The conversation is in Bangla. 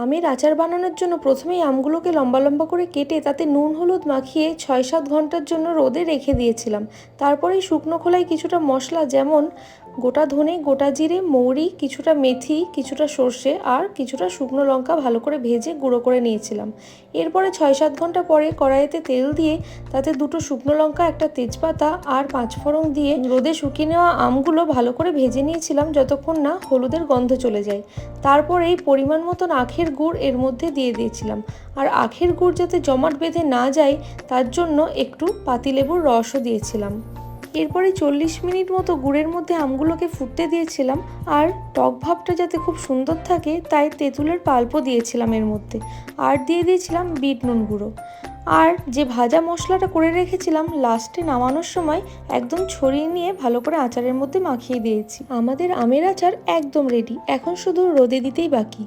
আমের আচার বানানোর জন্য প্রথমেই আমগুলোকে লম্বা লম্বা করে কেটে তাতে নুন হলুদ মাখিয়ে 6-7 ঘন্টার জন্য রোদে রেখে দিয়েছিলাম। তারপরেই শুকনো খোলায় কিছুটা মশলা যেমন গোটা ধনে, গোটা জিরে, মৌরি, কিছুটা মেথি, কিছুটা সর্ষে আর কিছুটা শুকনো লঙ্কা ভালো করে ভেজে গুঁড়ো করে নিয়েছিলাম। এরপরে 6-7 ঘন্টা পরে কড়াইতে তেল দিয়ে তাতে দুটো শুকনো লঙ্কা, একটা তেজপাতা আর 5 ফোড়ন দিয়ে রোদে শুকিয়ে নেওয়া আমগুলো ভালো করে ভেজে নিয়েছিলাম যতক্ষণ না হলুদের গন্ধ চলে যায়। তারপরেই পরিমাণ মতন আখের গুড় এর মধ্যে দিয়ে দিয়েছিলাম। আর আখের গুড় যাতে জমাট বেঁধে না যায় তার জন্য একটু পাতিলেবুর রসও দিয়েছিলাম। এরপরে 40 মিনিট মতো গুড়ের মধ্যে আমগুলোকে ফুটতে দিয়েছিলাম। আর টক ভাবটা যাতে খুব সুন্দর থাকে তাই তেঁতুলের পাল্পও দিয়েছিলাম এর মধ্যে। আর দিয়ে দিয়েছিলাম বিট নুন গুঁড়ো। আর যে ভাজা মশলাটা করে রেখেছিলাম লাস্টে নামানোর সময় একদম ছড়িয়ে নিয়ে ভালো করে আচারের মধ্যে মাখিয়ে দিয়েছি। আমাদের আমের আচার একদম রেডি, এখন শুধু রোদে দিতেই বাকি।